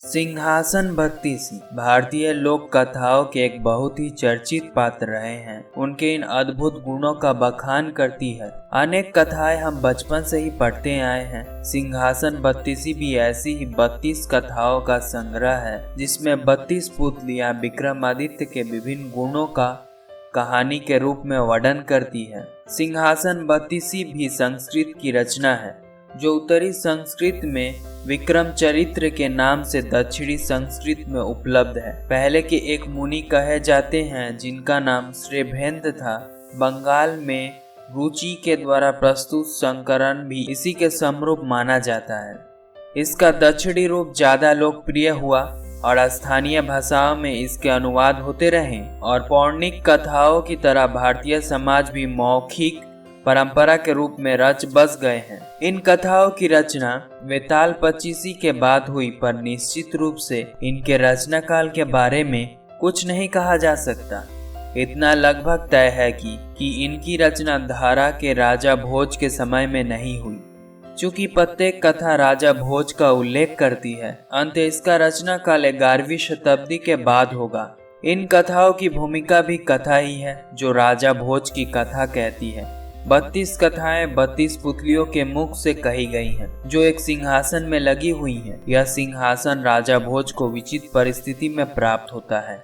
सिंहासन बत्तीसी भारतीय लोक कथाओं के एक बहुत ही चर्चित पात्र रहे हैं। उनके इन अद्भुत गुणों का बखान करती है अनेक कथाएं हम बचपन से ही पढ़ते आए हैं। सिंहासन बत्तीसी भी ऐसी ही 32 कथाओं का संग्रह है जिसमें 32 पुतलियां विक्रमादित्य के विभिन्न गुणों का कहानी के रूप में वर्णन करती है। सिंहासन बत्तीसी भी संस्कृत की रचना है जो उत्तरी संस्कृत में विक्रम चरित्र के नाम से दक्षिणी संस्कृत में उपलब्ध है। पहले के एक मुनि कहे जाते हैं जिनका नाम श्रेभेंद्र था। बंगाल में रुचि के द्वारा प्रस्तुत संकरण भी इसी के समरूप माना जाता है। इसका दक्षिणी रूप ज्यादा लोकप्रिय हुआ और स्थानीय भाषाओं में इसके अनुवाद होते रहे और पौराणिक कथाओं की तरह भारतीय समाज भी मौखिक परंपरा के रूप में रच बस गए हैं। इन कथाओं की रचना वेताल पचीसी के बाद हुई, पर निश्चित रूप से इनके रचना काल के बारे में कुछ नहीं कहा जा सकता। इतना लगभग तय है कि इनकी रचना धारा के राजा भोज के समय में नहीं हुई। चूंकि प्रत्येक कथा राजा भोज का उल्लेख करती है, अंत इसका रचना काल 11वीं शताब्दी के बाद होगा। इन कथाओं की भूमिका भी कथा ही है जो राजा भोज की कथा कहती है। 32 कथाएं 32 पुतलियों के मुख से कही गई हैं जो एक सिंहासन में लगी हुई हैं। यह सिंहासन राजा भोज को विचित्र परिस्थिति में प्राप्त होता है।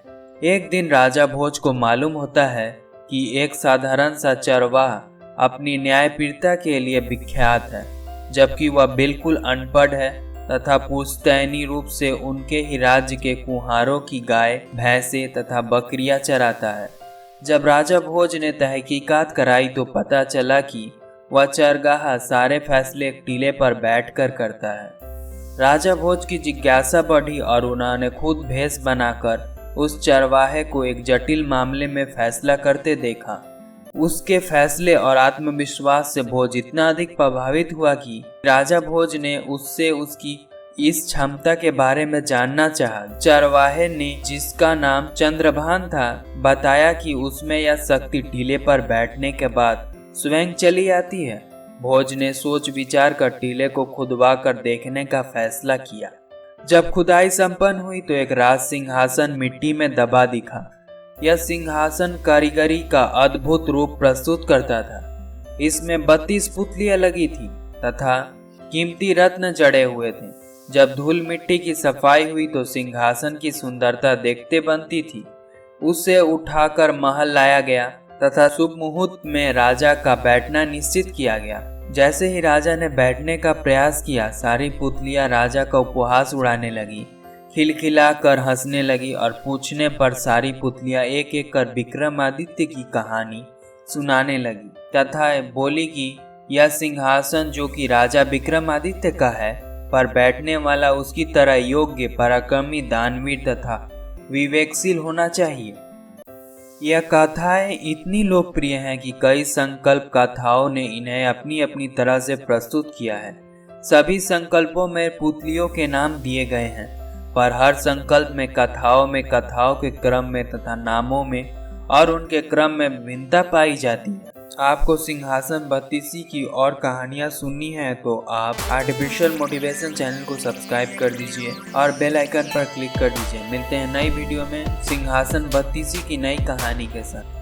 एक दिन राजा भोज को मालूम होता है कि एक साधारण सा चरवाहा अपनी न्यायप्रियता के लिए विख्यात है, जबकि वह बिल्कुल अनपढ़ है तथा पुश्तैनी रूप से उनके ही राज्य के कुम्हारों की गाय, भैंसे तथा बकरियां चराता है। जब राजा भोज ने तहकीकात कराई तो पता चला कि वह चरगाह सारे फैसले एक टीले पर बैठकर करता है। राजा भोज की जिज्ञासा बढ़ी और उन्होंने खुद भेष बनाकर उस चरवाहे को एक जटिल मामले में फैसला करते देखा। उसके फैसले और आत्मविश्वास से भोज इतना अधिक प्रभावित हुआ कि राजा भोज ने उससे उसकी इस क्षमता के बारे में जानना चाहा। चरवाहे ने, जिसका नाम चंद्रभान था, बताया कि उसमें यह शक्ति टीले पर बैठने के बाद स्वयं चली आती है। भोज ने सोच विचार कर टीले को खुदवा कर देखने का फैसला किया। जब खुदाई संपन्न हुई तो एक राज सिंहासन मिट्टी में दबा दिखा। यह सिंहासन कारीगरी का अद्भुत रूप प्रस्तुत करता था। इसमें 32 पुतलियां लगी थी तथा कीमती रत्न जड़े हुए थे। जब धूल मिट्टी की सफाई हुई तो सिंहासन की सुंदरता देखते बनती थी। उसे उठाकर महल लाया गया तथा शुभ मुहूर्त में राजा का बैठना निश्चित किया गया। जैसे ही राजा ने बैठने का प्रयास किया, सारी पुतलियां राजा का उपहास उड़ाने लगी, खिलखिला कर हंसने लगी और पूछने पर सारी पुतलियां एक एक कर विक्रमादित्य की कहानी सुनाने लगी तथा बोली कि यह सिंहासन जो कि राजा विक्रमादित्य का है, पर बैठने वाला उसकी तरह योग्य, पराक्रमी, दानवीर तथा विवेकशील होना चाहिए। यह कथाएं इतनी लोकप्रिय हैं कि कई संकल्प कथाओं ने इन्हें अपनी अपनी तरह से प्रस्तुत किया है। सभी संकल्पों में पुतलियों के नाम दिए गए हैं, पर हर संकल्प में कथाओं के क्रम में तथा नामों में और उनके क्रम में विभिन्नता पाई जाती है। आपको सिंहासन बत्तीसी की और कहानियां सुननी है तो आप आर्टिफिशियल मोटिवेशन चैनल को सब्सक्राइब कर दीजिए और बेल आइकन पर क्लिक कर दीजिए। मिलते हैं नई वीडियो में सिंहासन बत्तीसी की नई कहानी के साथ।